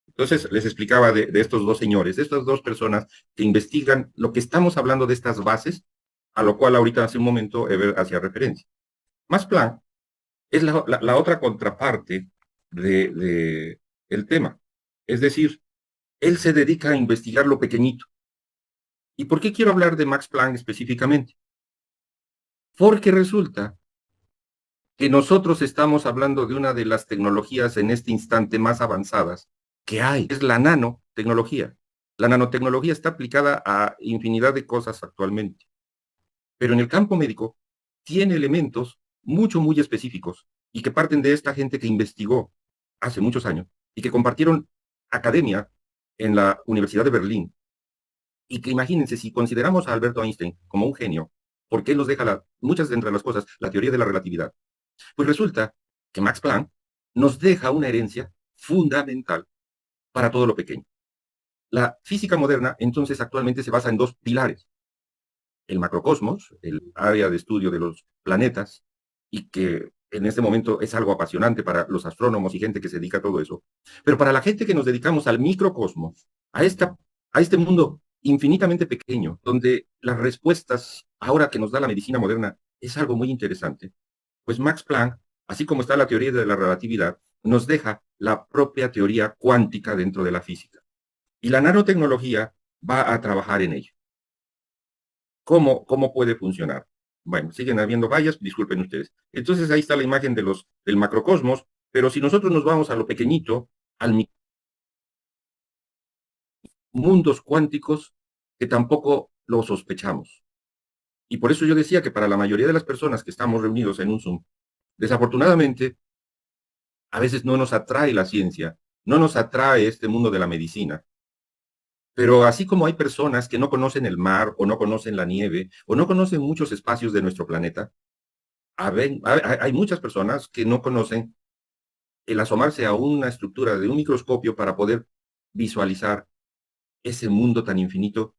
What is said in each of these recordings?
Entonces les explicaba de estos dos señores, de estas dos personas que investigan lo que estamos hablando de estas bases, a lo cual ahorita hace un momento Eber hacía referencia. Max Planck es la otra contraparte de el tema. Es decir, él se dedica a investigar lo pequeñito. ¿Y por qué quiero hablar de Max Planck específicamente? Porque resulta que nosotros estamos hablando de una de las tecnologías en este instante más avanzadas que hay, es la nanotecnología. La nanotecnología está aplicada a infinidad de cosas actualmente, pero en el campo médico tiene elementos muy específicos y que parten de esta gente que investigó hace muchos años y que compartieron academia en la Universidad de Berlín. Y que imagínense, si consideramos a Alberto Einstein como un genio, porque él nos deja muchas de entre las cosas, la teoría de la relatividad, pues resulta que Max Planck nos deja una herencia fundamental para todo lo pequeño. La física moderna, entonces, actualmente se basa en dos pilares. El macrocosmos, el área de estudio de los planetas, y que en este momento es algo apasionante para los astrónomos y gente que se dedica a todo eso. Pero para la gente que nos dedicamos al microcosmos, a este mundo infinitamente pequeño, donde las respuestas, ahora que nos da la medicina moderna, es algo muy interesante, pues Max Planck, así como está la teoría de la relatividad, nos deja la propia teoría cuántica dentro de la física. Y la nanotecnología va a trabajar en ello. ¿Cómo puede funcionar? Bueno, siguen habiendo fallas, disculpen ustedes. Entonces ahí está la imagen del macrocosmos, pero si nosotros nos vamos a lo pequeñito, al mundos cuánticos, que tampoco lo sospechamos. Y por eso yo decía que para la mayoría de las personas que estamos reunidos en un Zoom, desafortunadamente, a veces no nos atrae la ciencia, no nos atrae este mundo de la medicina. Pero así como hay personas que no conocen el mar o no conocen la nieve o no conocen muchos espacios de nuestro planeta, hay muchas personas que no conocen el asomarse a una estructura de un microscopio para poder visualizar ese mundo tan infinito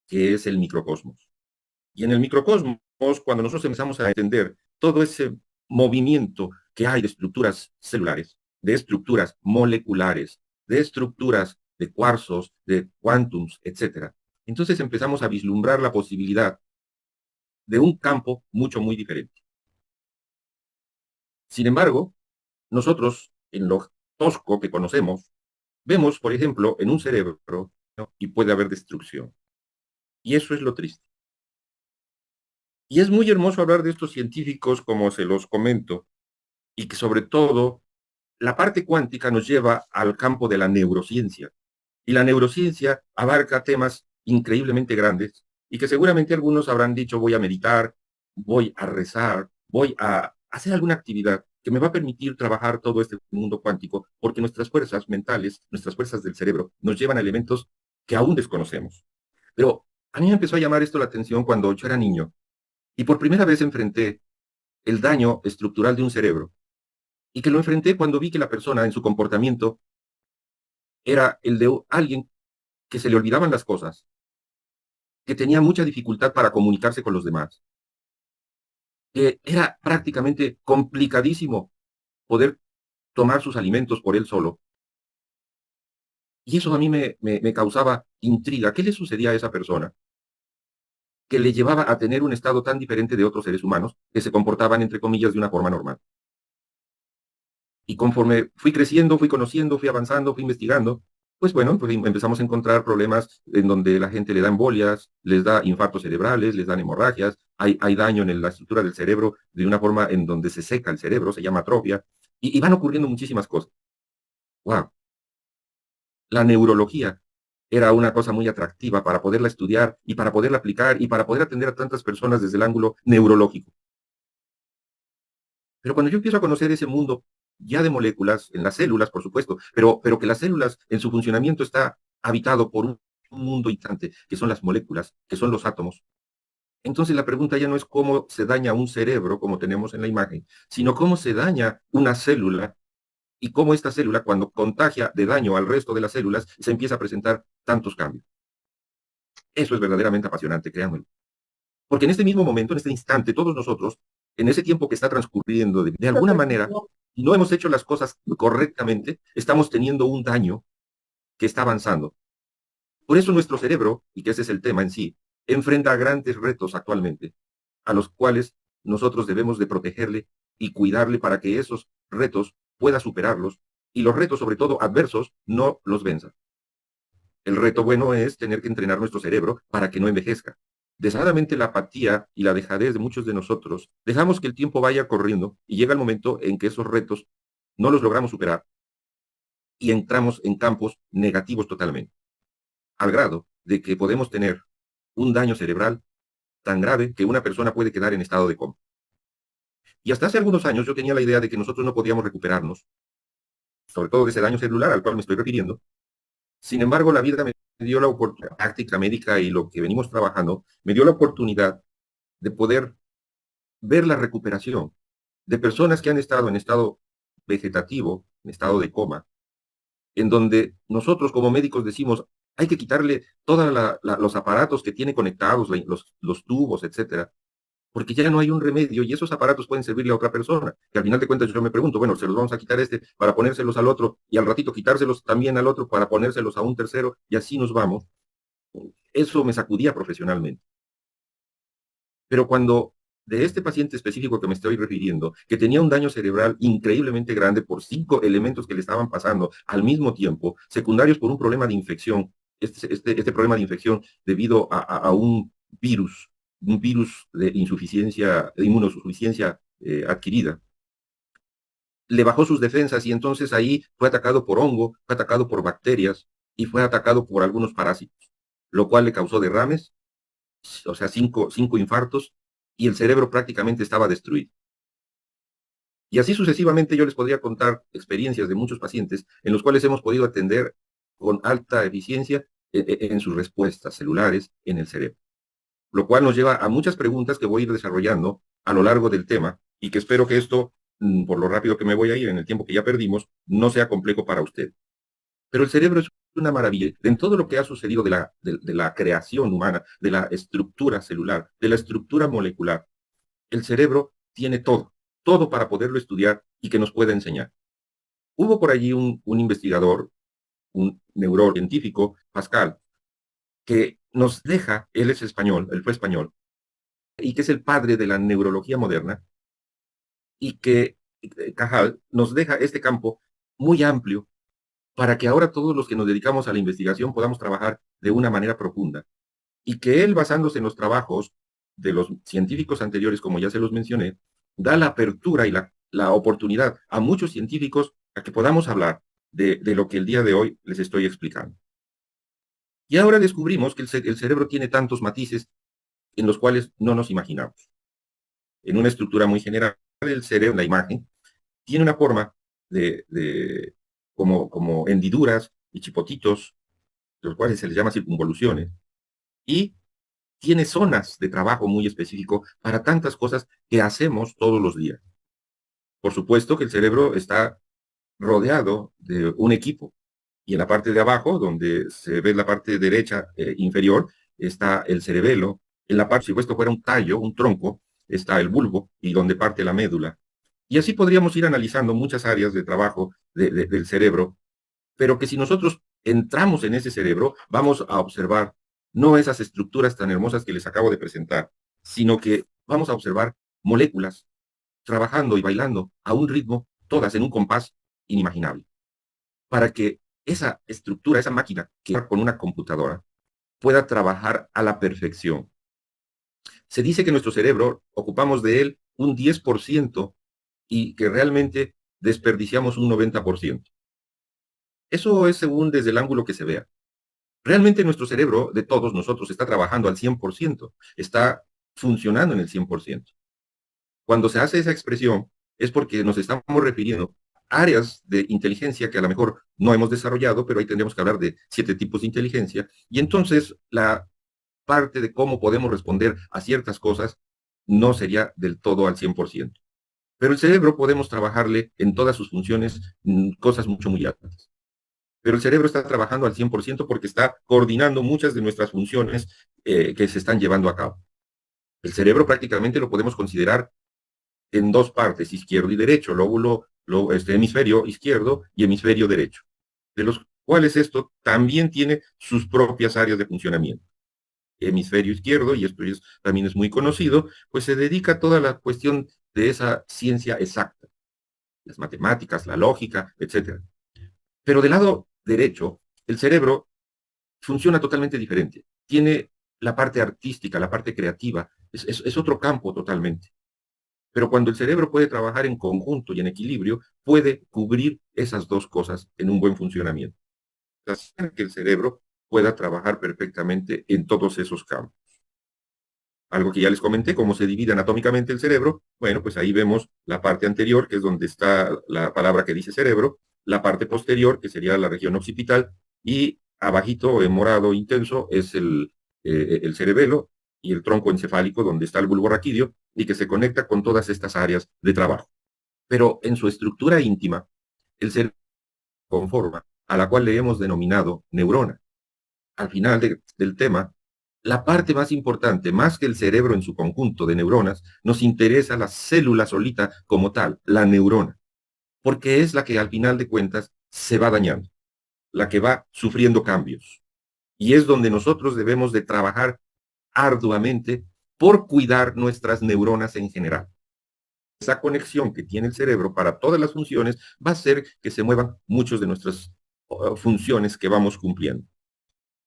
que es el microcosmos. Y en el microcosmos, cuando nosotros empezamos a entender todo ese movimiento que hay de estructuras celulares, de estructuras moleculares, de estructuras de cuarzos, de quantums, etcétera, entonces empezamos a vislumbrar la posibilidad de un campo muy diferente. Sin embargo, nosotros, en lo tosco que conocemos, vemos, por ejemplo, en un cerebro, ¿no? Y puede haber destrucción. Y eso es lo triste. Y es muy hermoso hablar de estos científicos, como se los comento, y que sobre todo la parte cuántica nos lleva al campo de la neurociencia. Y la neurociencia abarca temas increíblemente grandes y que seguramente algunos habrán dicho voy a meditar, voy a rezar, voy a hacer alguna actividad que me va a permitir trabajar todo este mundo cuántico, porque nuestras fuerzas mentales, nuestras fuerzas del cerebro, nos llevan a elementos que aún desconocemos. Pero a mí me empezó a llamar esto la atención cuando yo era niño y por primera vez enfrenté el daño estructural de un cerebro y que lo enfrenté cuando vi que la persona en su comportamiento era el de alguien que se le olvidaban las cosas, que tenía mucha dificultad para comunicarse con los demás, que era prácticamente complicadísimo poder tomar sus alimentos por él solo. Y eso a mí me causaba intriga. ¿Qué le sucedía a esa persona que le llevaba a tener un estado tan diferente de otros seres humanos que se comportaban, entre comillas, de una forma normal? Y conforme fui creciendo, fui conociendo, fui avanzando, fui investigando, pues bueno, pues empezamos a encontrar problemas en donde la gente le da embolias, les da infartos cerebrales, les dan hemorragias, hay daño en la estructura del cerebro de una forma en donde se seca el cerebro, se llama atrofia, y van ocurriendo muchísimas cosas. ¡Wow! La neurología era una cosa muy atractiva para poderla estudiar y para poderla aplicar y para poder atender a tantas personas desde el ángulo neurológico. Pero cuando yo empiezo a conocer ese mundo ya de moléculas, en las células, por supuesto, pero que las células en su funcionamiento está habitado por un mundo instante, que son las moléculas, que son los átomos. Entonces la pregunta ya no es cómo se daña un cerebro, como tenemos en la imagen, sino cómo se daña una célula y cómo esta célula, cuando contagia de daño al resto de las células, se empieza a presentar tantos cambios. Eso es verdaderamente apasionante, créanme. Porque en este mismo momento, en este instante, todos nosotros, en ese tiempo que está transcurriendo, de alguna manera, no hemos hecho las cosas correctamente, estamos teniendo un daño que está avanzando. Por eso nuestro cerebro, y que ese es el tema en sí, enfrenta grandes retos actualmente, a los cuales nosotros debemos de protegerle y cuidarle para que esos retos pueda superarlos y los retos, sobre todo adversos, no los venza. El reto bueno es tener que entrenar nuestro cerebro para que no envejezca. Desgraciadamente la apatía y la dejadez de muchos de nosotros dejamos que el tiempo vaya corriendo y llega el momento en que esos retos no los logramos superar y entramos en campos negativos totalmente, al grado de que podemos tener un daño cerebral tan grave que una persona puede quedar en estado de coma. Y hasta hace algunos años yo tenía la idea de que nosotros no podíamos recuperarnos, sobre todo de ese daño celular al cual me estoy refiriendo. Sin embargo, la vida me dio la oportunidad, la práctica médica y lo que venimos trabajando, me dio la oportunidad de poder ver la recuperación de personas que han estado en estado vegetativo, en estado de coma, en donde nosotros como médicos decimos, hay que quitarle todos los aparatos que tiene conectados, los tubos, etcétera, porque ya no hay un remedio y esos aparatos pueden servirle a otra persona. Que al final de cuentas yo me pregunto, bueno, se los vamos a quitar para ponérselos al otro y al ratito quitárselos también al otro para ponérselos a un tercero y así nos vamos. Eso me sacudía profesionalmente. Pero cuando de este paciente específico que me estoy refiriendo, que tenía un daño cerebral increíblemente grande por 5 elementos que le estaban pasando al mismo tiempo, secundarios por un problema de infección, este problema de infección debido a un virus de insuficiencia, de inmunosuficiencia adquirida, le bajó sus defensas y entonces ahí fue atacado por hongo, fue atacado por bacterias y fue atacado por algunos parásitos, lo cual le causó derrames, o sea, cinco infartos, y el cerebro prácticamente estaba destruido. Y así sucesivamente yo les podría contar experiencias de muchos pacientes en los cuales hemos podido atender con alta eficiencia en sus respuestas celulares en el cerebro. Lo cual nos lleva a muchas preguntas que voy a ir desarrollando a lo largo del tema y que espero que esto, por lo rápido que me voy a ir en el tiempo que ya perdimos, no sea complejo para usted. Pero el cerebro es una maravilla. En todo lo que ha sucedido de la creación humana, de la estructura celular, de la estructura molecular, el cerebro tiene todo para poderlo estudiar y que nos pueda enseñar. Hubo por allí un investigador, un neurocientífico, Pascal, que nos deja, él es español, él fue español, y que es el padre de la neurología moderna, y que Cajal nos deja este campo muy amplio para que ahora todos los que nos dedicamos a la investigación podamos trabajar de una manera profunda. Y que él, basándose en los trabajos de los científicos anteriores, como ya se los mencioné, da la apertura y la oportunidad a muchos científicos a que podamos hablar de lo que el día de hoy les estoy explicando. Y ahora descubrimos que el cerebro tiene tantos matices en los cuales no nos imaginamos. En una estructura muy general, el cerebro, la imagen, tiene una forma como hendiduras y chipotitos, los cuales se les llama circunvoluciones, y tiene zonas de trabajo muy específico para tantas cosas que hacemos todos los días. Por supuesto que el cerebro está rodeado de un equipo, y en la parte de abajo, donde se ve la parte derecha inferior, está el cerebelo. En la parte, si esto fuera un tallo, un tronco, está el bulbo y donde parte la médula. Y así podríamos ir analizando muchas áreas de trabajo del cerebro, pero que si nosotros entramos en ese cerebro, vamos a observar no esas estructuras tan hermosas que les acabo de presentar, sino que vamos a observar moléculas trabajando y bailando a un ritmo, todas en un compás inimaginable, para que esa estructura, esa máquina que con una computadora, pueda trabajar a la perfección. Se dice que nuestro cerebro ocupamos de él un 10% y que realmente desperdiciamos un 90%. Eso es según desde el ángulo que se vea. Realmente nuestro cerebro, de todos nosotros, está trabajando al 100%, está funcionando en el 100%. Cuando se hace esa expresión es porque nos estamos refiriendo a áreas de inteligencia que a lo mejor no hemos desarrollado, pero ahí tendríamos que hablar de 7 tipos de inteligencia, y entonces la parte de cómo podemos responder a ciertas cosas no sería del todo al 100%. Pero el cerebro podemos trabajarle en todas sus funciones cosas mucho muy altas. Pero el cerebro está trabajando al 100% porque está coordinando muchas de nuestras funciones que se están llevando a cabo. El cerebro prácticamente lo podemos considerar en dos partes, izquierdo y derecho, hemisferio izquierdo y hemisferio derecho, de los ¿Cuál es esto? También tiene sus propias áreas de funcionamiento. Hemisferio izquierdo, y esto también es muy conocido, pues se dedica a toda la cuestión de esa ciencia exacta, las matemáticas, la lógica, etcétera. Pero del lado derecho, el cerebro funciona totalmente diferente. Tiene la parte artística, la parte creativa, es otro campo totalmente. Pero cuando el cerebro puede trabajar en conjunto y en equilibrio, puede cubrir esas dos cosas en un buen funcionamiento. Hacer que el cerebro pueda trabajar perfectamente en todos esos campos. Algo que ya les comenté, cómo se divide anatómicamente el cerebro. Bueno, pues ahí vemos la parte anterior, que es donde está la palabra que dice cerebro, la parte posterior, que sería la región occipital, y abajito, en morado intenso, es el cerebelo y el tronco encefálico, donde está el bulbo raquídeo, y que se conecta con todas estas áreas de trabajo. Pero en su estructura íntima, el cerebro conforma a la cual le hemos denominado neurona. Al final del tema, la parte más importante, más que el cerebro en su conjunto de neuronas, nos interesa la célula solita como tal, la neurona, porque es la que al final de cuentas se va dañando, la que va sufriendo cambios. Y es donde nosotros debemos de trabajar arduamente por cuidar nuestras neuronas en general. Esa conexión que tiene el cerebro para todas las funciones va a hacer que se muevan muchas de nuestras funciones que vamos cumpliendo.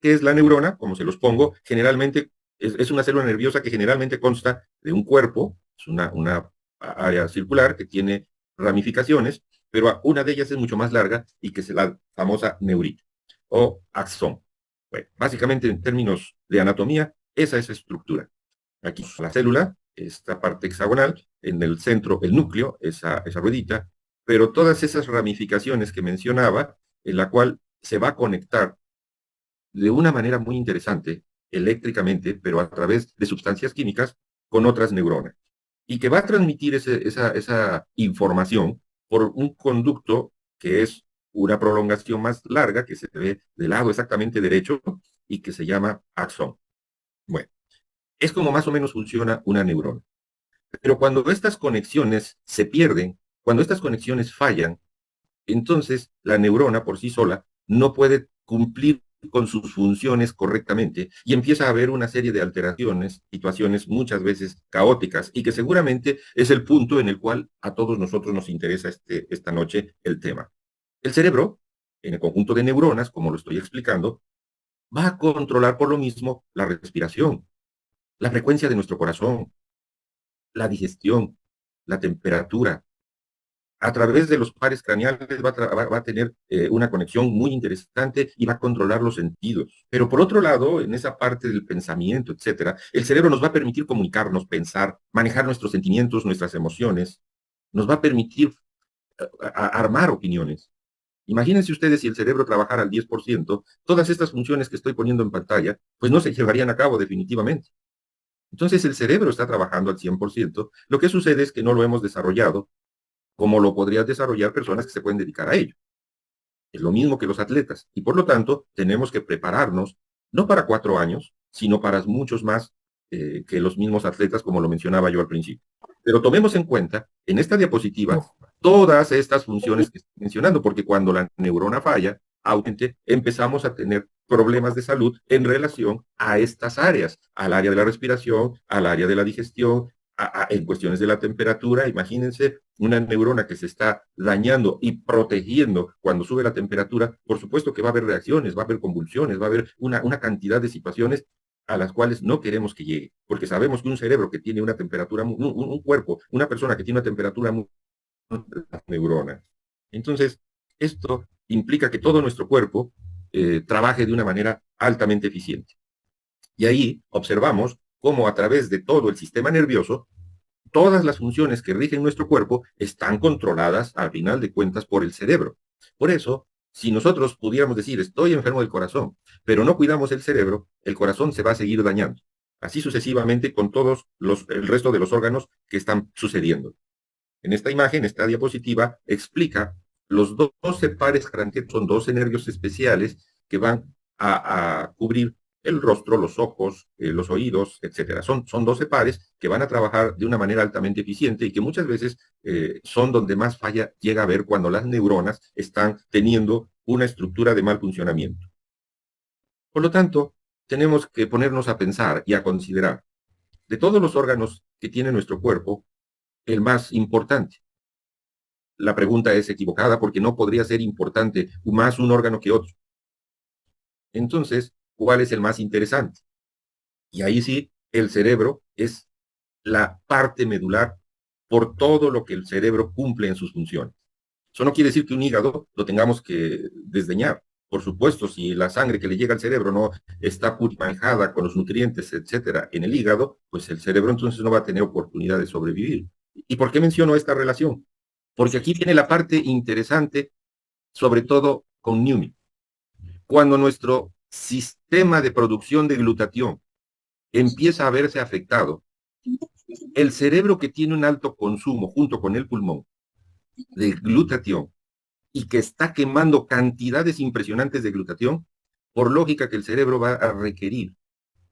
¿Qué es la neurona? Como se los pongo, generalmente es una célula nerviosa que generalmente consta de un cuerpo, es una área circular que tiene ramificaciones, pero una de ellas es mucho más larga y que es la famosa neurita o axón. Bueno, básicamente en términos de anatomía, esa es la estructura. Aquí la célula, esta parte hexagonal, en el centro el núcleo, esa ruedita, pero todas esas ramificaciones que mencionaba, en la cual se va a conectar de una manera muy interesante, eléctricamente, pero a través de sustancias químicas, con otras neuronas. Y que va a transmitir esa información por un conducto que es una prolongación más larga, que se ve del lado exactamente derecho y que se llama axón. Bueno, es como más o menos funciona una neurona. Pero cuando estas conexiones se pierden, cuando estas conexiones fallan, entonces la neurona por sí sola no puede cumplir con sus funciones correctamente y empieza a haber una serie de alteraciones, situaciones muchas veces caóticas y que seguramente es el punto en el cual a todos nosotros nos interesa esta noche el tema. El cerebro, en el conjunto de neuronas, como lo estoy explicando, va a controlar por lo mismo la respiración, la frecuencia de nuestro corazón, la digestión, la temperatura, a través de los pares craneales va a tener una conexión muy interesante y va a controlar los sentidos. Pero por otro lado, en esa parte del pensamiento, etcétera, el cerebro nos va a permitir comunicarnos, pensar, manejar nuestros sentimientos, nuestras emociones, nos va a permitir armar opiniones. Imagínense ustedes si el cerebro trabajara al 10%, todas estas funciones que estoy poniendo en pantalla, pues no se llevarían a cabo definitivamente. Entonces el cerebro está trabajando al 100%, lo que sucede es que no lo hemos desarrollado como lo podrían desarrollar personas que se pueden dedicar a ello. Es lo mismo que los atletas. Y por lo tanto, tenemos que prepararnos, no para 4 años, sino para muchos más que los mismos atletas, como lo mencionaba yo al principio. Pero tomemos en cuenta, en esta diapositiva, todas estas funciones que estoy mencionando, porque cuando la neurona falla, empezamos a tener problemas de salud en relación a estas áreas, al área de la respiración, al área de la digestión, en cuestiones de la temperatura. Imagínense una neurona que se está dañando y protegiendo cuando sube la temperatura, por supuesto que va a haber reacciones, va a haber convulsiones, va a haber una cantidad de situaciones a las cuales no queremos que llegue, porque sabemos que un cerebro que tiene una temperatura, un cuerpo, una persona que tiene una temperatura muy neurona. Entonces, esto implica que todo nuestro cuerpo trabaje de una manera altamente eficiente. Y ahí observamos cómo a través de todo el sistema nervioso, todas las funciones que rigen nuestro cuerpo están controladas, al final de cuentas, por el cerebro. Por eso, si nosotros pudiéramos decir, estoy enfermo del corazón, pero no cuidamos el cerebro, el corazón se va a seguir dañando. Así sucesivamente con todos el resto de los órganos que están sucediendo. En esta imagen, esta diapositiva, explica los 12 pares craneales, son 12 nervios especiales que van a cubrir el rostro, los ojos, los oídos, etcétera. Son 12 pares que van a trabajar de una manera altamente eficiente y que muchas veces son donde más falla llega a haber cuando las neuronas están teniendo una estructura de mal funcionamiento. Por lo tanto, tenemos que ponernos a pensar y a considerar de todos los órganos que tiene nuestro cuerpo, el más importante. La pregunta es equivocada porque no podría ser importante más un órgano que otro. Entonces, ¿cuál es el más interesante? Y ahí sí, el cerebro es la parte medular por todo lo que el cerebro cumple en sus funciones. Eso no quiere decir que un hígado lo tengamos que desdeñar. Por supuesto, si la sangre que le llega al cerebro no está manejada con los nutrientes, etcétera, en el hígado, pues el cerebro entonces no va a tener oportunidad de sobrevivir. ¿Y por qué menciono esta relación? Porque aquí viene la parte interesante, sobre todo con Newman. Cuando nuestro sistema de producción de glutatión empieza a verse afectado, el cerebro que tiene un alto consumo junto con el pulmón de glutatión y que está quemando cantidades impresionantes de glutatión, por lógica que el cerebro va a requerir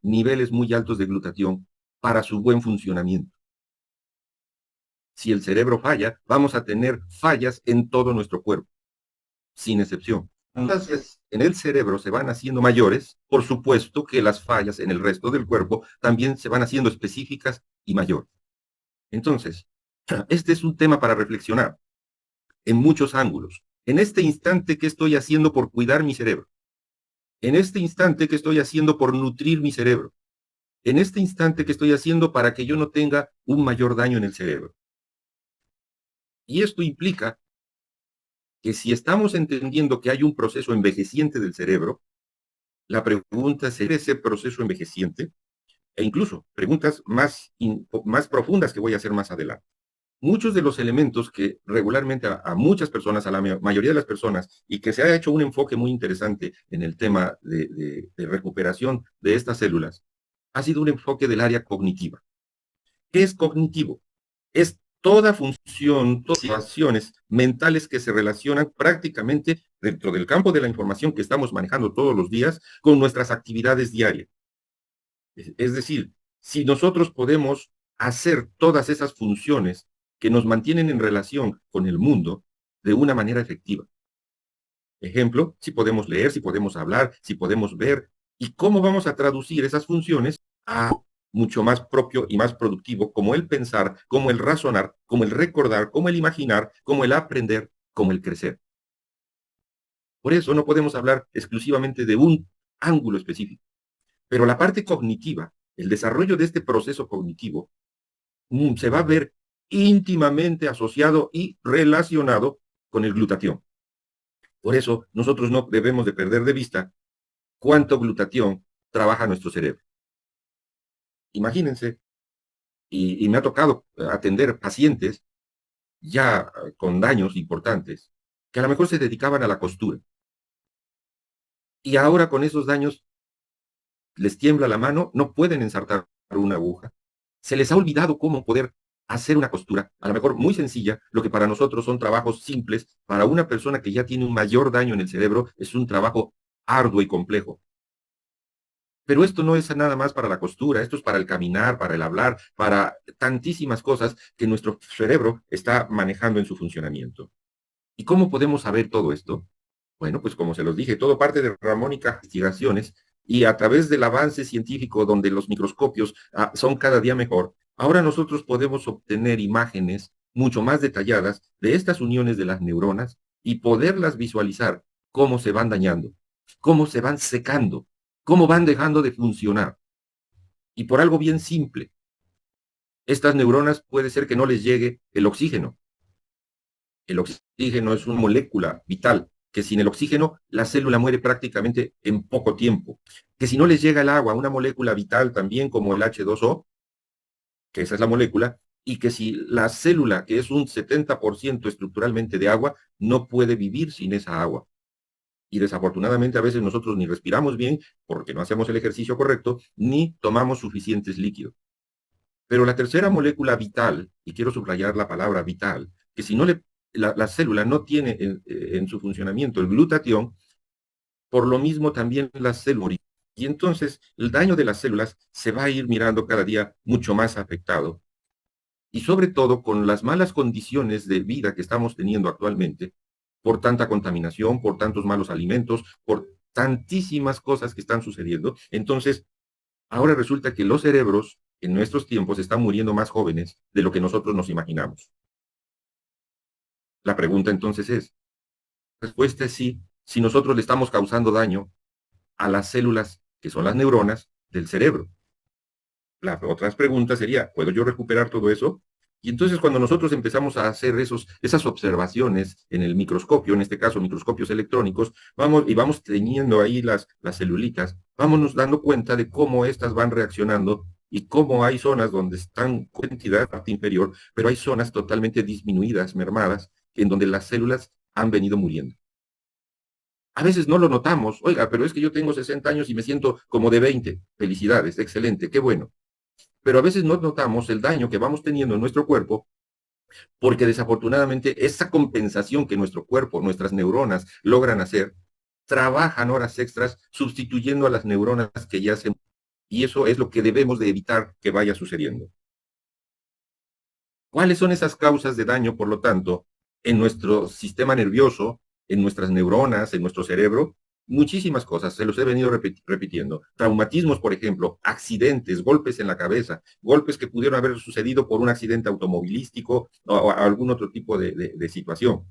niveles muy altos de glutatión para su buen funcionamiento. Si el cerebro falla, vamos a tener fallas en todo nuestro cuerpo, sin excepción. Entonces, en el cerebro se van haciendo mayores, por supuesto que las fallas en el resto del cuerpo también se van haciendo específicas y mayores. Entonces, este es un tema para reflexionar en muchos ángulos. En este instante, ¿qué estoy haciendo por cuidar mi cerebro? En este instante, ¿qué estoy haciendo por nutrir mi cerebro? En este instante, ¿qué estoy haciendo para que yo no tenga un mayor daño en el cerebro? Y esto implica que si estamos entendiendo que hay un proceso envejeciente del cerebro, la pregunta es, ¿ese proceso envejeciente? E incluso preguntas más profundas que voy a hacer más adelante. Muchos de los elementos que regularmente a muchas personas, a la mayoría de las personas, y que se ha hecho un enfoque muy interesante en el tema de recuperación de estas células, ha sido un enfoque del área cognitiva. ¿Qué es cognitivo? Es toda función, todas situaciones mentales que se relacionan prácticamente dentro del campo de la información que estamos manejando todos los días con nuestras actividades diarias. Es decir, si nosotros podemos hacer todas esas funciones que nos mantienen en relación con el mundo de una manera efectiva. Ejemplo, si podemos leer, si podemos hablar, si podemos ver, y cómo vamos a traducir esas funciones a mucho más propio y más productivo, como el pensar, como el razonar, como el recordar, como el imaginar, como el aprender, como el crecer. Por eso no podemos hablar exclusivamente de un ángulo específico. Pero la parte cognitiva, el desarrollo de este proceso cognitivo, se va a ver íntimamente asociado y relacionado con el glutatión. Por eso nosotros no debemos de perder de vista cuánto glutatión trabaja nuestro cerebro. Imagínense, y me ha tocado atender pacientes ya con daños importantes, que a lo mejor se dedicaban a la costura. Y ahora con esos daños les tiembla la mano, no pueden ensartar una aguja. Se les ha olvidado cómo poder hacer una costura, a lo mejor muy sencilla, lo que para nosotros son trabajos simples, para una persona que ya tiene un mayor daño en el cerebro es un trabajo arduo y complejo. Pero esto no es nada más para la costura, esto es para el caminar, para el hablar, para tantísimas cosas que nuestro cerebro está manejando en su funcionamiento. ¿Y cómo podemos saber todo esto? Bueno, pues como se los dije, todo parte de ramónicas investigaciones y a través del avance científico donde los microscopios son cada día mejor, ahora nosotros podemos obtener imágenes mucho más detalladas de estas uniones de las neuronas y poderlas visualizar cómo se van dañando, cómo se van secando, cómo van dejando de funcionar. Y por algo bien simple, estas neuronas puede ser que no les llegue el oxígeno. El oxígeno es una molécula vital, que sin el oxígeno la célula muere prácticamente en poco tiempo. Que si no les llega el agua, una molécula vital también como el H2O, que esa es la molécula, y que si la célula, que es un 70% estructuralmente de agua, no puede vivir sin esa agua. Y desafortunadamente a veces nosotros ni respiramos bien porque no hacemos el ejercicio correcto, ni tomamos suficientes líquidos. Pero la tercera molécula vital, y quiero subrayar la palabra vital, que si no la célula no tiene en su funcionamiento el glutatión, por lo mismo también la célula Y entonces el daño de las células se va a ir mirando cada día mucho más afectado. Y sobre todo con las malas condiciones de vida que estamos teniendo actualmente, por tanta contaminación, por tantos malos alimentos, por tantísimas cosas que están sucediendo. Entonces, ahora resulta que los cerebros en nuestros tiempos están muriendo más jóvenes de lo que nosotros nos imaginamos. La pregunta entonces es, la respuesta es sí, si nosotros le estamos causando daño a las células que son las neuronas del cerebro. La otra pregunta sería, ¿puedo yo recuperar todo eso? Y entonces cuando nosotros empezamos a hacer esas observaciones en el microscopio, en este caso microscopios electrónicos, vamos teniendo ahí las celulitas, vámonos dando cuenta de cómo estas van reaccionando y cómo hay zonas donde están con entidad parte inferior, pero hay zonas totalmente disminuidas, mermadas, en donde las células han venido muriendo. A veces no lo notamos, oiga, pero es que yo tengo 60 años y me siento como de 20. Felicidades, excelente, qué bueno. Pero a veces no notamos el daño que vamos teniendo en nuestro cuerpo porque desafortunadamente esa compensación que nuestro cuerpo, nuestras neuronas logran hacer, trabajan horas extras sustituyendo a las neuronas que ya se... Y eso es lo que debemos de evitar que vaya sucediendo. ¿Cuáles son esas causas de daño, por lo tanto, en nuestro sistema nervioso, en nuestras neuronas, en nuestro cerebro? Muchísimas cosas, se los he venido repitiendo. Traumatismos, por ejemplo, accidentes, golpes en la cabeza, golpes que pudieron haber sucedido por un accidente automovilístico o algún otro tipo de situación.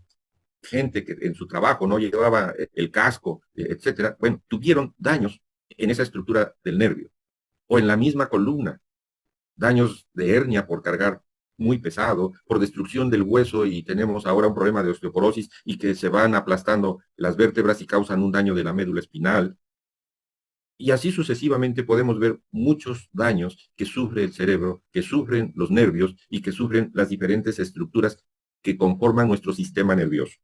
Gente que en su trabajo no llevaba el casco, etcétera, bueno, tuvieron daños en esa estructura del nervio o en la misma columna, daños de hernia por cargar muy pesado, por destrucción del hueso y tenemos ahora un problema de osteoporosis y que se van aplastando las vértebras y causan un daño de la médula espinal. Y así sucesivamente podemos ver muchos daños que sufre el cerebro, que sufren los nervios y que sufren las diferentes estructuras que conforman nuestro sistema nervioso.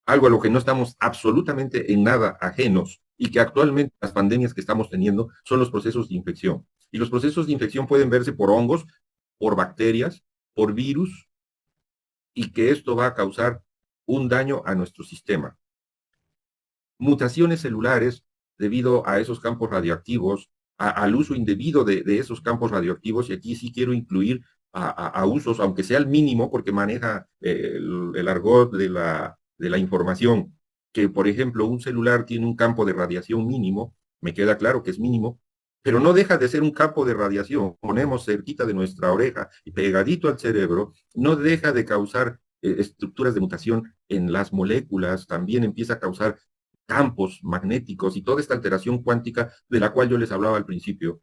Algo a lo que no estamos absolutamente en nada ajenos y que actualmente las pandemias que estamos teniendo son los procesos de infección. Y los procesos de infección pueden verse por hongos, por bacterias, por virus, y que esto va a causar un daño a nuestro sistema. Mutaciones celulares debido a esos campos radioactivos, al uso indebido de esos campos radioactivos, y aquí sí quiero incluir a usos, aunque sea el mínimo, porque maneja el argot de la información, que por ejemplo un celular tiene un campo de radiación mínimo, me queda claro que es mínimo, pero no deja de ser un campo de radiación, ponemos cerquita de nuestra oreja y pegadito al cerebro, no deja de causar estructuras de mutación en las moléculas, también empieza a causar campos magnéticos y toda esta alteración cuántica de la cual yo les hablaba al principio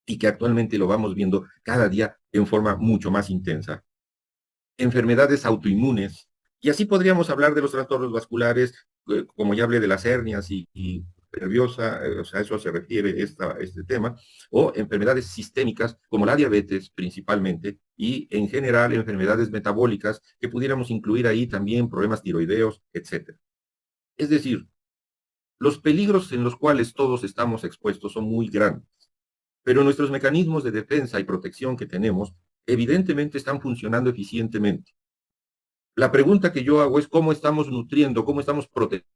y que actualmente lo vamos viendo cada día en forma mucho más intensa. Enfermedades autoinmunes, y así podríamos hablar de los trastornos vasculares, como ya hablé de las hernias y nerviosa, o sea, a eso se refiere este tema, o enfermedades sistémicas como la diabetes principalmente, y en general enfermedades metabólicas que pudiéramos incluir ahí también problemas tiroideos, etcétera. Es decir, los peligros en los cuales todos estamos expuestos son muy grandes, pero nuestros mecanismos de defensa y protección que tenemos evidentemente están funcionando eficientemente. La pregunta que yo hago es cómo estamos nutriendo, cómo estamos protegiendo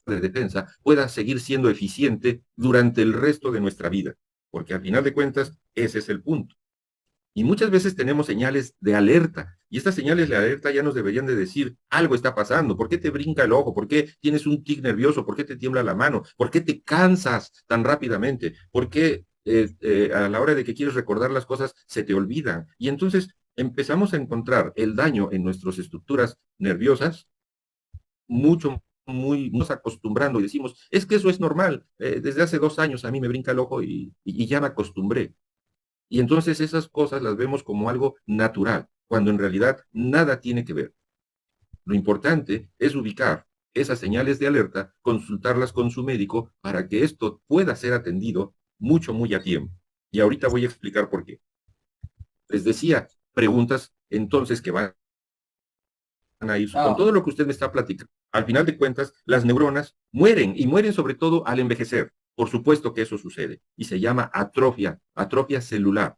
de defensa pueda seguir siendo eficiente durante el resto de nuestra vida, porque al final de cuentas ese es el punto. Y muchas veces tenemos señales de alerta, y estas señales de alerta ya nos deberían de decir, algo está pasando, ¿por qué te brinca el ojo? ¿Por qué tienes un tic nervioso? ¿Por qué te tiembla la mano? ¿Por qué te cansas tan rápidamente? ¿Por qué a la hora de que quieres recordar las cosas se te olvidan? Y entonces empezamos a encontrar el daño en nuestras estructuras nerviosas nos acostumbrando y decimos, es que eso es normal, desde hace 2 años a mí me brinca el ojo y ya me acostumbré. Y entonces esas cosas las vemos como algo natural, cuando en realidad nada tiene que ver. Lo importante es ubicar esas señales de alerta, consultarlas con su médico para que esto pueda ser atendido mucho, muy a tiempo. Y ahorita voy a explicar por qué. Les decía, preguntas entonces que van a ir con todo lo que usted me está platicando. Al final de cuentas, las neuronas mueren y mueren sobre todo al envejecer. Por supuesto que eso sucede y se llama atrofia celular.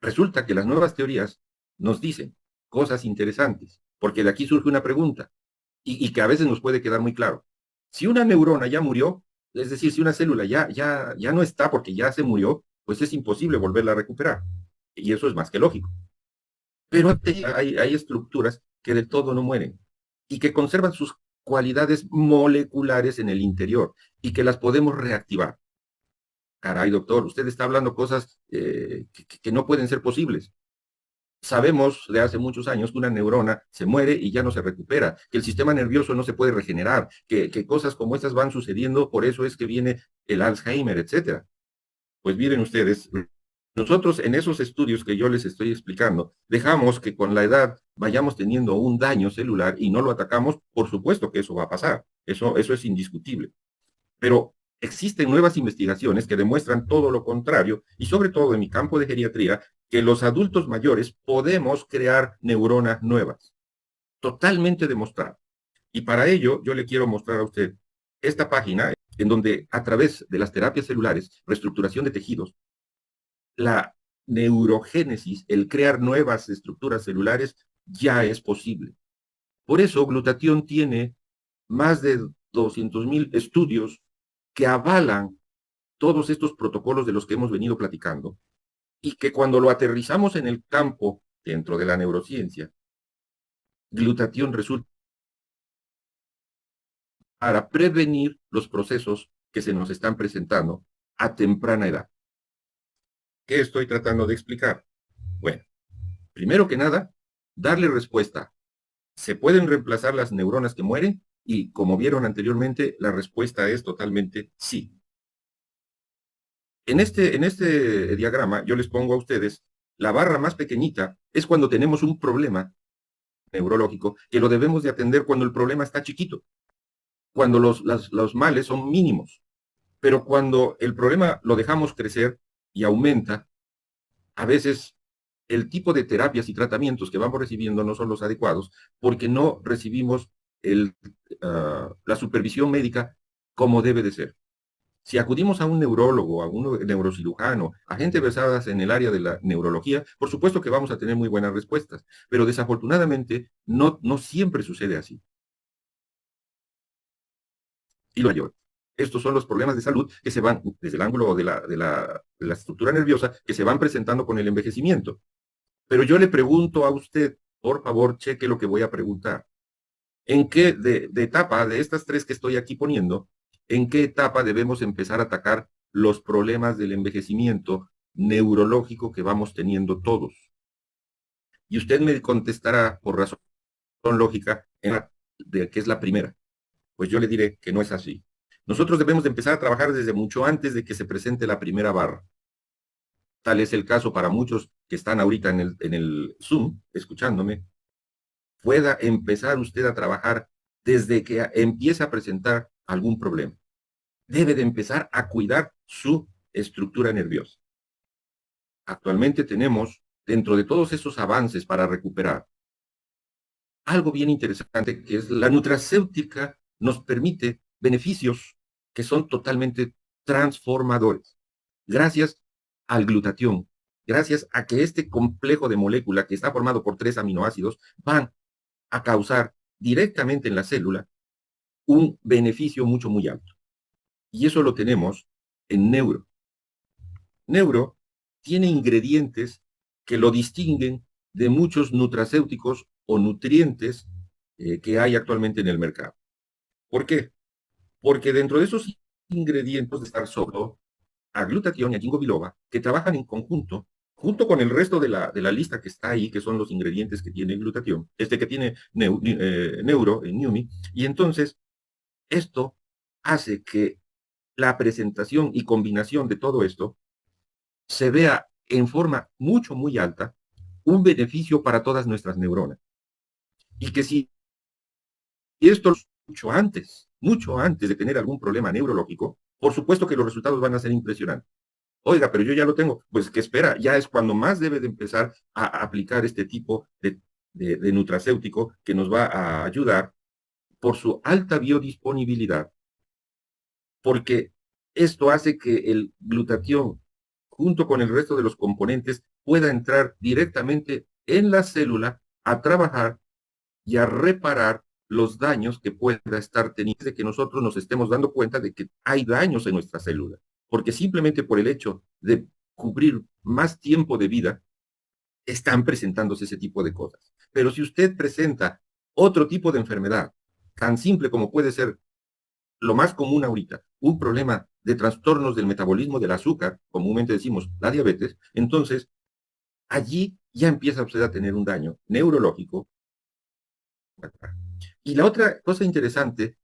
Resulta que las nuevas teorías nos dicen cosas interesantes, porque de aquí surge una pregunta y que a veces nos puede quedar muy claro. Si una neurona ya murió, es decir, si una célula ya no está porque ya se murió, pues es imposible volverla a recuperar. Y eso es más que lógico. Pero hay estructuras que del todo no mueren y que conservan sus cualidades moleculares en el interior y que las podemos reactivar. Caray, doctor, usted está hablando cosas que no pueden ser posibles. Sabemos de hace muchos años que una neurona se muere y ya no se recupera, que el sistema nervioso no se puede regenerar, que cosas como estas van sucediendo, por eso es que viene el Alzheimer, etcétera. Pues miren ustedes, nosotros en esos estudios que yo les estoy explicando, dejamos que con la edad vayamos teniendo un daño celular y no lo atacamos, por supuesto que eso va a pasar, eso es indiscutible. Pero existen nuevas investigaciones que demuestran todo lo contrario y sobre todo en mi campo de geriatría, que los adultos mayores podemos crear neuronas nuevas, totalmente demostrado. Y para ello yo le quiero mostrar a usted esta página en donde a través de las terapias celulares, reestructuración de tejidos, la neurogénesis, el crear nuevas estructuras celulares, ya es posible. Por eso Glutatión tiene más de 200,000 estudios que avalan todos estos protocolos de los que hemos venido platicando y que cuando lo aterrizamos en el campo dentro de la neurociencia, Glutatión resulta para prevenir los procesos que se nos están presentando a temprana edad. ¿Qué estoy tratando de explicar? Bueno, primero que nada, darle respuesta. ¿Se pueden reemplazar las neuronas que mueren? Y como vieron anteriormente, la respuesta es totalmente sí. En este diagrama yo les pongo a ustedes la barra más pequeñita es cuando tenemos un problema neurológico que lo debemos de atender cuando el problema está chiquito, cuando los males son mínimos. Pero cuando el problema lo dejamos crecer y aumenta, a veces el tipo de terapias y tratamientos que vamos recibiendo no son los adecuados porque no recibimos la supervisión médica como debe de ser. Si acudimos a un neurólogo, a un neurocirujano, a gente versada en el área de la neurología, por supuesto que vamos a tener muy buenas respuestas, pero desafortunadamente no siempre sucede así. Y lo mayor. Estos son los problemas de salud que se van, desde el ángulo de la estructura nerviosa, que se van presentando con el envejecimiento. Pero yo le pregunto a usted, por favor, cheque lo que voy a preguntar. ¿En qué de etapa de estas tres que estoy aquí poniendo, en qué etapa debemos empezar a atacar los problemas del envejecimiento neurológico que vamos teniendo todos? Y usted me contestará por razón lógica de que es la primera. Pues yo le diré que no es así. Nosotros debemos de empezar a trabajar desde mucho antes de que se presente la primera barra. Tal es el caso para muchos que están ahorita en el Zoom, escuchándome. Pueda empezar usted a trabajar desde que empiece a presentar algún problema. Debe de empezar a cuidar su estructura nerviosa. Actualmente tenemos, dentro de todos esos avances para recuperar, algo bien interesante que es la nutracéutica nos permite beneficios que son totalmente transformadores. Gracias al glutatión, gracias a que este complejo de molécula que está formado por 3 aminoácidos van a causar directamente en la célula un beneficio mucho, muy alto. Y eso lo tenemos en neuro. Neuro tiene ingredientes que lo distinguen de muchos nutracéuticos o nutrientes que hay actualmente en el mercado. ¿Por qué? Porque dentro de esos ingredientes de estar solo a glutatión y a ginkgo biloba, que trabajan en conjunto, junto con el resto de la lista que está ahí, que son los ingredientes que tiene glutatión, que tiene neuro, en NUMI, y entonces esto hace que la presentación y combinación de todo esto se vea en forma mucho, muy alta un beneficio para todas nuestras neuronas. Y que si esto mucho antes de tener algún problema neurológico, por supuesto que los resultados van a ser impresionantes. Oiga, pero yo ya lo tengo. Pues que espera, ya es cuando más debe de empezar a aplicar este tipo de nutracéutico que nos va a ayudar por su alta biodisponibilidad, porque esto hace que el glutatión, junto con el resto de los componentes, pueda entrar directamente en la célula a trabajar y a reparar los daños que pueda estar teniendo, de que nosotros nos estemos dando cuenta de que hay daños en nuestra célula, porque simplemente por el hecho de cubrir más tiempo de vida, están presentándose ese tipo de cosas. Pero si usted presenta otro tipo de enfermedad, tan simple como puede ser lo más común ahorita, un problema de trastornos del metabolismo del azúcar, comúnmente decimos la diabetes, entonces allí ya empieza usted a tener un daño neurológico. Y la otra cosa interesante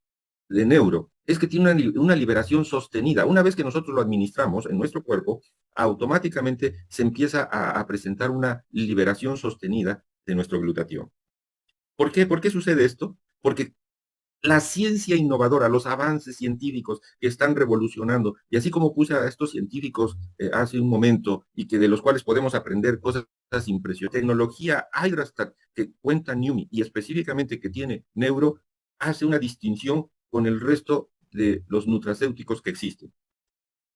de neuro es que tiene una liberación sostenida. Una vez que nosotros lo administramos en nuestro cuerpo, automáticamente se empieza a presentar una liberación sostenida de nuestro glutatión. ¿Por qué? ¿Por qué sucede esto? Porque la ciencia innovadora, los avances científicos que están revolucionando, y así como puse a estos científicos hace un momento y que de los cuales podemos aprender cosas impresionantes, tecnología Hydrastat que cuenta NUMI y específicamente que tiene neuro, hace una distinción con el resto de los nutracéuticos que existen.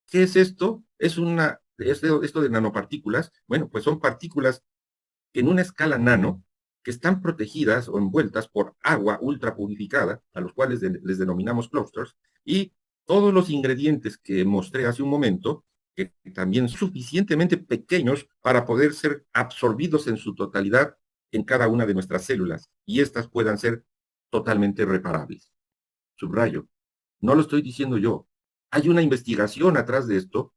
¿Qué es esto? Esto de nanopartículas, bueno, pues son partículas en una escala nano que están protegidas o envueltas por agua ultra purificada, a los cuales les denominamos clusters, y todos los ingredientes que mostré hace un momento, que también son suficientemente pequeños para poder ser absorbidos en su totalidad en cada una de nuestras células, y estas puedan ser totalmente reparables. Subrayo, no lo estoy diciendo yo. Hay una investigación atrás de esto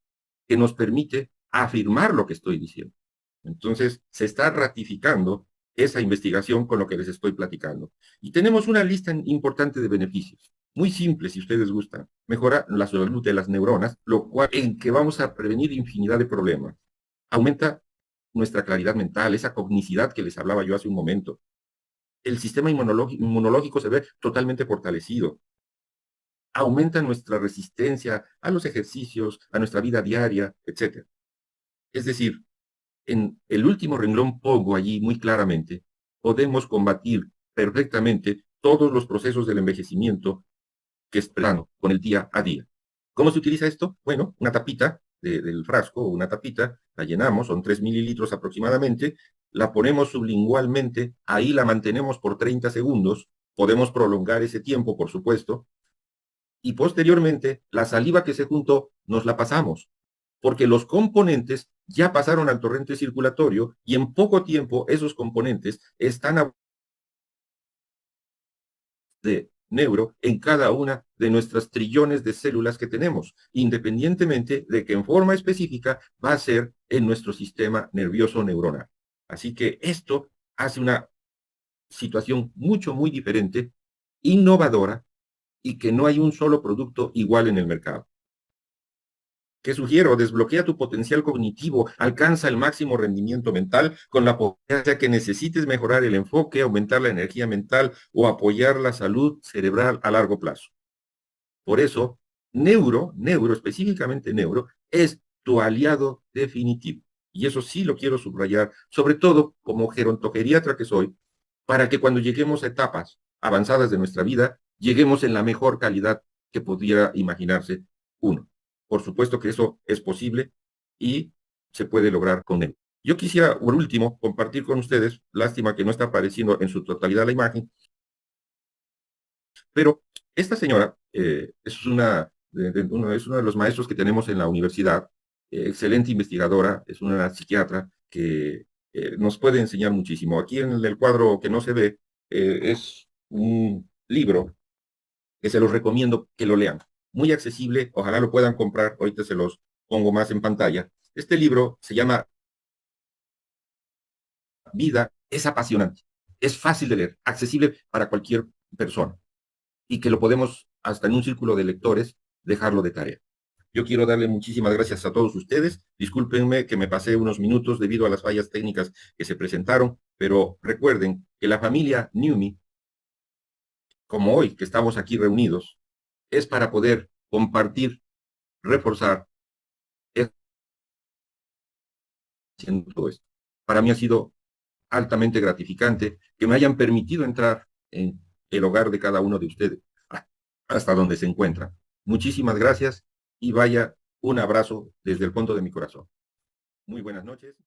que nos permite afirmar lo que estoy diciendo. Entonces, se está ratificando esa investigación con lo que les estoy platicando. Y tenemos una lista importante de beneficios. Muy simple, si ustedes gustan. Mejora la salud de las neuronas, lo cual en que vamos a prevenir infinidad de problemas. Aumenta nuestra claridad mental, esa cognicidad que les hablaba yo hace un momento. El sistema inmunológico se ve totalmente fortalecido. Aumenta nuestra resistencia a los ejercicios, a nuestra vida diaria, etc. Es decir, en el último renglón pongo allí muy claramente, podemos combatir perfectamente todos los procesos del envejecimiento que es plano con el día a día. ¿Cómo se utiliza esto? Bueno, una tapita del frasco, una tapita, la llenamos, son 3 mililitros aproximadamente, la ponemos sublingualmente, ahí la mantenemos por 30 segundos, podemos prolongar ese tiempo, por supuesto, y posteriormente la saliva que se juntó nos la pasamos, porque los componentes ya pasaron al torrente circulatorio y en poco tiempo esos componentes están a de neuro en cada una de nuestras trillones de células que tenemos, independientemente de que en forma específica va a ser en nuestro sistema nervioso neuronal. Así que esto hace una situación muy diferente, innovadora, y que no hay un solo producto igual en el mercado. ¿Qué sugiero? Desbloquea tu potencial cognitivo, alcanza el máximo rendimiento mental con la potencia que necesites mejorar el enfoque, aumentar la energía mental o apoyar la salud cerebral a largo plazo. Por eso, específicamente neuro, es tu aliado definitivo. Y eso sí lo quiero subrayar, sobre todo como gerontogeriatra que soy, para que cuando lleguemos a etapas avanzadas de nuestra vida, lleguemos en la mejor calidad que pudiera imaginarse uno. Por supuesto que eso es posible y se puede lograr con él. Yo quisiera, por último, compartir con ustedes, lástima que no está apareciendo en su totalidad la imagen, pero esta señora es es uno de los maestros que tenemos en la universidad, excelente investigadora, es una psiquiatra que nos puede enseñar muchísimo. Aquí en el cuadro que no se ve es un libro que se los recomiendo que lo lean. Muy accesible, ojalá lo puedan comprar, ahorita se los pongo más en pantalla. Este libro se llama Vida, es apasionante, es fácil de leer, accesible para cualquier persona y que lo podemos hasta en un círculo de lectores dejarlo de tarea. Yo quiero darle muchísimas gracias a todos ustedes. Discúlpenme que me pasé unos minutos debido a las fallas técnicas que se presentaron, pero recuerden que la familia Newme, como hoy que estamos aquí reunidos, es para poder compartir, reforzar, haciendo todo esto. Para mí ha sido altamente gratificante que me hayan permitido entrar en el hogar de cada uno de ustedes, hasta donde se encuentran. Muchísimas gracias y vaya un abrazo desde el fondo de mi corazón. Muy buenas noches.